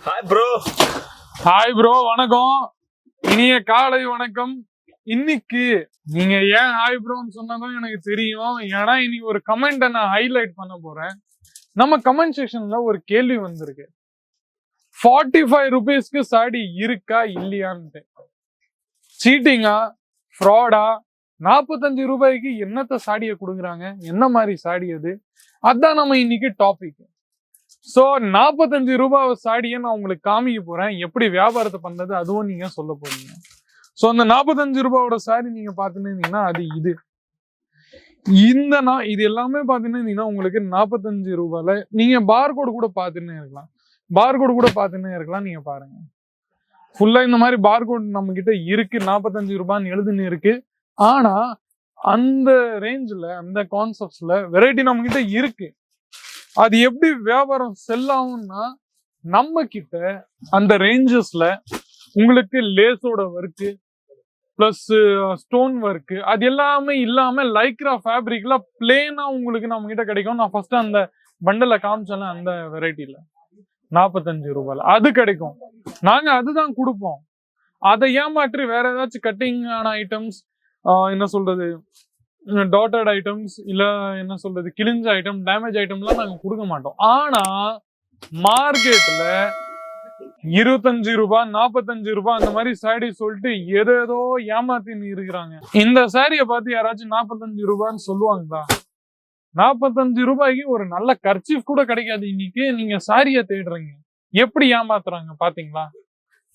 Hi bro. Hi bro, வணக்கம். இனிய காலை வணக்கம். இன்னைக்கு நீங்க ஏன் ஹாய் ப்ரோன்னு சொன்னதும் எனக்கு தெரியும். ஏன்னா இன்னைக்கு ஒரு கமெண்ட்டை நான் ஹைலைட் பண்ண போறேன். நம்ம கமெண்ட் செக்ஷன்ல ஒரு கேள்வி வந்திருக்கு. 45 rupeesக்கு சாடி இருக்கா இல்லையான்ட்டு. சீட்டிங்கா, ஃப்ராடா, 45 ரூபாய்க்கு என்னத்த சாடியை கொடுக்குறாங்க, என்ன மாதிரி சாடி அது, அதான் நம்ம இன்னைக்கு டாபிக். ஸோ 45 ரூபாய் சாடியை நான் உங்களுக்கு காமிக்க போறேன். எப்படி வியாபாரத்தை பண்றது அதுவும் நீங்க சொல்ல போறீங்க. ஸோ அந்த 45 ரூபாயோட சாடி நீங்க பாத்துட்டீங்கன்னா அது இது இது எல்லாமே பாத்தீங்கன்னா உங்களுக்கு 45 ரூபாயில நீங்க பார்கோடு கூட பாத்துன்னே இருக்கலாம். நீங்க பாருங்க. ஃபுல்லா இந்த மாதிரி பார்கோட் நம்ம கிட்ட இருக்கு. 45 ரூபான்னு எழுதுன்னு இருக்கு. ஆனா அந்த ரேஞ்ச்ல, அந்த கான்செப்ட்ஸ்ல வெரைட்டி நம்ம கிட்ட இருக்கு. அது எப்படி வியாபாரம் செல் ஆகும்னா, நம்ம கிட்ட அந்த ரேஞ்சஸ்ல உங்களுக்கு லேஸோட ஒர்க்கு பிளஸ் ஸ்டோன் ஒர்க்கு அது எல்லாமே இல்லாம லைக்ரா ஃபேப்ரிக்ல பிளேனா உங்களுக்கு நம்ம கிட்ட கிடைக்கும். நான் ஃபர்ஸ்ட் அந்த பண்டல காமிச்சேன், அந்த வெரைட்டில 45 ரூபாய் அது கிடைக்கும். நாங்க அதுதான் கொடுப்போம். அதை ஏமாற்றி வேற ஏதாச்சும் கட்டிங் ஆன ஐட்டம்ஸ், என்ன சொல்றது, டாட்டட் ஐட்டம்ஸ், இல்ல என்ன சொல்றது, கிழிஞ்ச ஐட்டம், டேமேஜ் ஐட்டம்லாம் நாங்க கொடுக்க மாட்டோம். ஆனா மார்க்கெட்ல 25 ரூபாய் 45 ரூபாய் அந்த மாதிரி சாரி சொல்லிட்டு ஏதோ ஏமாத்தின்னு இருக்கிறாங்க. இந்த சாரியை பார்த்து யாராச்சும் 45 ரூபான்னு சொல்லுவாங்களா? 45 ரூபாய்க்கு ஒரு நல்ல கர்ச்சீஃப் கூட கிடைக்காது. இன்னைக்கு நீங்க சாரியை தேடுறீங்க. எப்படி ஏமாத்துறாங்க பாத்தீங்களா?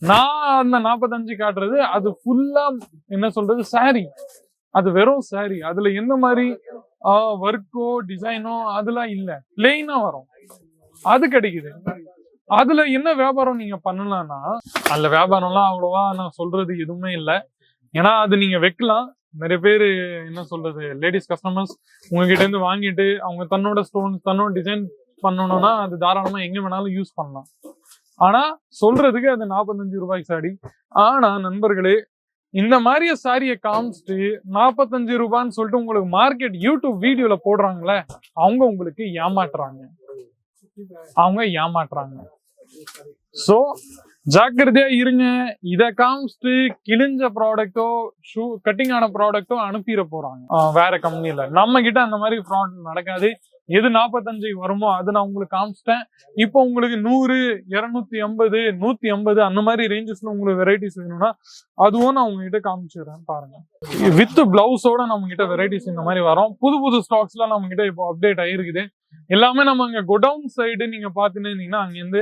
நான் அந்த 45 காட்டுறது அது ஃபுல்லா என்ன சொல்றது சாரி. அது வெறும் சாரி. அதுல எந்த மாதிரி ஒர்க்கோ டிசைனோ அதெல்லாம் இல்ல, பிளெயினா வரும். அது கிடைக்குது. அதுல என்ன வியாபாரம் நீங்க பண்ணலாம்னா, அதுல வியாபாரம்லாம் அவ்வளவா நான் சொல்றது எதுவுமே இல்லை. ஏன்னா அது நீங்க வைக்கலாம். நிறைய பேர் என்ன சொல்றது, லேடிஸ் கஸ்டமர்ஸ் உங்ககிட்ட இருந்து வாங்கிட்டு அவங்க தன்னோட ஸ்டோன்ஸ் தன்னோட டிசைன் பண்ணணும்னா அது தாராளமா எங்க வேணாலும் யூஸ் பண்ணலாம். ஆனா சொல்றதுக்கு அது 45 ரூபாய்க்கு சாடி. ஆனா நண்பர்களே, இந்த மாதிரி சாரியை காமிச்சிட்டு 45 ரூபான்னு சொல்லிட்டு உங்களுக்கு மார்க்கெட் யூடியூப் வீடியோல போடுறாங்களே, அவங்க உங்களுக்கு ஏமாற்றுறாங்க. சோ ஜாக்கிரதையா இருங்க. இத காமிச்சிட்டு கிழிஞ்ச ப்ராடக்டோ கட்டிங் ஆன ப்ராடக்டோ அனுப்பிட போறாங்க வேற கம்பெனில. நம்ம கிட்ட அந்த மாதிரி ஃப்ராட் நடக்காது. எது 45 வருமோ அது நான் உங்களுக்கு காமிச்சிட்டேன். இப்போ உங்களுக்கு 100, 250, 150 அந்த மாதிரி ரேஞ்சஸ்ல உங்களுக்கு வெரைட்டிஸ் வேணும்னா அதுவும் நான் உங்ககிட்ட காமிச்சிடுறேன். பாருங்க, வித் பிளவுஸோட நம்ம கிட்ட வெரைட்டிஸ் இந்த மாதிரி வரும். புது ஸ்டாக்ஸ் எல்லாம் நம்ம கிட்ட இப்போ அப்டேட் ஆயிருக்குது. எல்லாமே நம்ம அங்க குடவுன் சைடு நீங்க பாத்துனே இருந்தீங்கன்னா அங்க இருந்து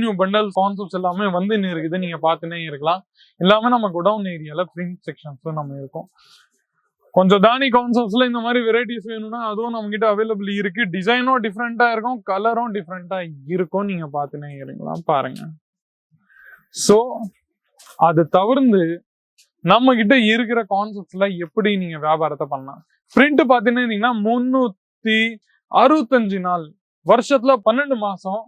நியூ பண்டல் கான்செப்ட்ஸ் எல்லாமே வந்து இருக்குது. நீங்க பாத்துனே இருக்கலாம். எல்லாமே நம்ம குடவுன் ஏரியால பிரிண்ட் செக்ஷன்ஸ் நம்ம இருக்கோம். கொஞ்சம் தானி கான்செப்ட்ஸ்ல இந்த மாதிரி வெரைட்டிஸ் வேணும்னா அதுவும் நம்ம கிட்ட அவைலபிள் இருக்கு. டிசைனும் டிஃப்ரெண்டா இருக்கும், கலரும் டிஃப்ரெண்டா இருக்கும். நீங்க பாத்துனே இருக்கலாம். பாருங்க. சோ அது தவிர்த்து நம்ம கிட்ட இருக்கிற கான்செப்ட்ஸ்ல எப்படி நீங்க வியாபாரத்தை பண்ணலாம். பிரிண்ட் பாத்தீங்கன்னா 365 நாள், வருஷத்துல 12 மாசம்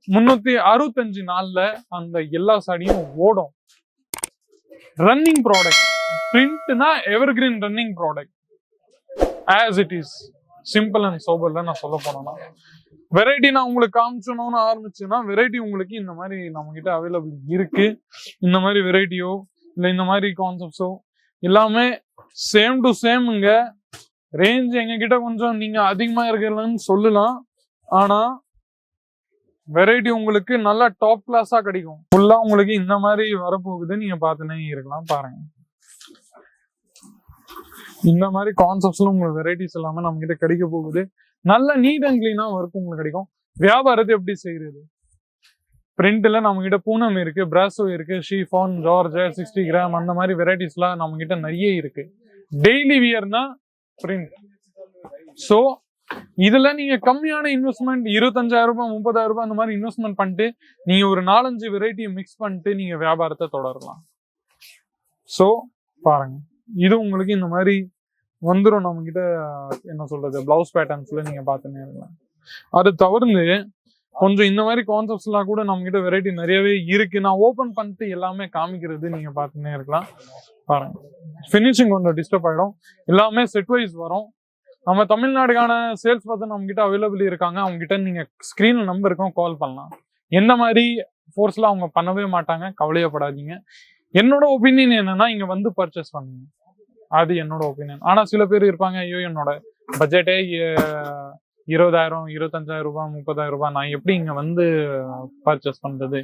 365 நாள்ல அந்த எல்லா சாடியும் ஓடும். Running product. பிரிண்ட்னா evergreen running product as it is. Simple and சோபர்ல நான் சொல்ல போனேன்னா, வெரைட்டி நான் உங்களுக்கு காமிச்சணும்னு ஆரம்பிச்சுன்னா வெரைட்டி உங்களுக்கு இந்த மாதிரி நம்ம கிட்ட அவைலபிள் இருக்கு. இந்த மாதிரி வெரைட்டியோ இல்ல இந்த மாதிரி கான்செப்ட்ஸோ எல்லாமே சேம் டு சேம்ங்க. ரேஞ்ச் எங்க கிட்ட கொஞ்சம் நீங்க அதிகமா இருக்கலன்னு சொல்லலாம். ஆனா வெரைட்டி உங்களுக்கு நல்லா டாப் கிளாஸா கிடைக்கும். ஃபுல்லா உங்களுக்கு இந்த மாதிரி வரப்போகுது. நீங்க பாத்துனே இருக்கலாம். பாருங்க, இந்த மாதிரி கான்செப்ட்ஸ்ல உங்களுக்கு வெரைட்டிஸ் எல்லாமே நம்ம கிட்ட கிடைக்க போகுது. நல்ல நீட் அண்ட் கிளீனா ஒர்க் உங்களுக்கு கிடைக்கும். வியாபாரத்தை எப்படி செய்யறது? பிரிண்ட்ல நம்ம கிட்ட பூனம் இருக்கு, பிராசோ இருக்கு, ஷீஃபான், ஜார்ஜெட், 60 கிராம் அந்த மாதிரி வெரைட்டிஸ் எல்லாம் நம்ம கிட்ட நிறைய இருக்கு. Daily வியர்னா print. சோ இதுல நீங்க கம்மியான இன்வெஸ்ட்மெண்ட் 25,000 ரூபாய் 30,000 ரூபாய் அந்த மாதிரி இன்வெஸ்ட்மெண்ட் பண்ணிட்டு நீங்க ஒரு 4-5 வெரைட்டியை மிக்ஸ் பண்ணிட்டு நீங்க வியாபாரத்தை தொடரலாம். சோ பாருங்க, இது உங்களுக்கு இந்த மாதிரி வந்துடும். நம்ம கிட்ட என்ன சொல்றது, பிளவுஸ் பேட்டர்ன்ஸ்ல நீங்க பாத்துன்னே இருக்கலாம். அது தவிர்த்து கொஞ்சம் இந்த மாதிரி கான்செப்ட்ஸ் எல்லாம் கூட நம்ம கிட்ட வெரைட்டி நிறையவே இருக்கு. நான் ஓபன் பண்ணிட்டு எல்லாமே காமிக்கிறது நீங்க பாத்துன்னே இருக்கலாம். பாருங்க, பினிஷிங் கொஞ்சம் டிஸ்டர்ப் ஆயிடும். எல்லாமே செட் வைஸ் வரும். நம்ம தமிழ்நாடுக்கான சேல்ஸ் பர்சன் நம்ம கிட்ட அவைலபிள் இருக்காங்க. அவங்க கிட்ட நீங்க ஸ்கிரீன்ல நம்பர் இருக்கும், கால் பண்ணலாம். எந்த மாதிரி ஃபோர்ஸ்லாம் அவங்க பண்ணவே மாட்டாங்க, கவலையப்படாதீங்க. என்னோட ஒப்பீனியன் என்னன்னா இங்க வந்து பர்ச்சேஸ் பண்ணுங்க, அது என்னோட ஒப்பீனியன். ஆனா சில பேர் இருப்பாங்க, ஐயோ என்னோட பட்ஜெட்டே 20,000 25,000 ரூபாய் 30,000 ரூபாய், நான் எப்படி இங்க வந்து பர்ச்சேஸ் பண்றது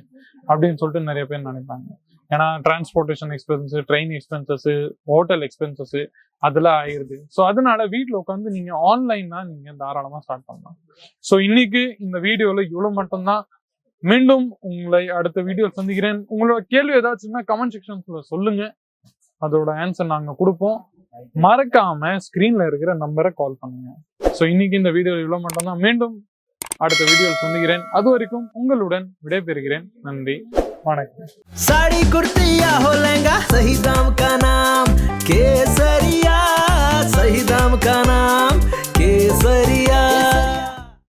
அப்படின்னு சொல்லிட்டு நிறைய பேர் நினைப்பாங்க. ஏன்னா transportation expenses, train expenses, hotel expenses அதெல்லாம் ஆயிருது. ஸோ அதனால வீட்டில் உட்காந்து நீங்க ஆன்லைன்னா நீங்க தாராளமா ஸ்டார்ட் பண்ணலாம். ஸோ இன்னைக்கு இந்த வீடியோல இவ்வளவு மட்டும்தான். மீண்டும் உங்களை அடுத்த வீடியோ சந்திக்கிறேன். உங்களோட கேள்வி ஏதாச்சுன்னா கமெண்ட் செக்ஷன்ஸ்ல சொல்லுங்க, அதோட ஆன்சர் நாங்க கொடுப்போம். மறக்காம ஸ்கிரீன்ல இருக்கிற நம்பரை கால் பண்ணுங்க. ஸோ இன்னைக்கு இந்த வீடியோ இவ்வளவு மட்டும்தான். மீண்டும் அடுத்த வீடியோவில் சந்திக்கிறேன். அது வரைக்கும் உங்களுடன் விடைபெறுகிறேன். நன்றி, வணக்கம். साड़ी कुर्ती या हो लहंगा, सही दाम का नाम केसरिया, सही दाम का नाम केसरिया।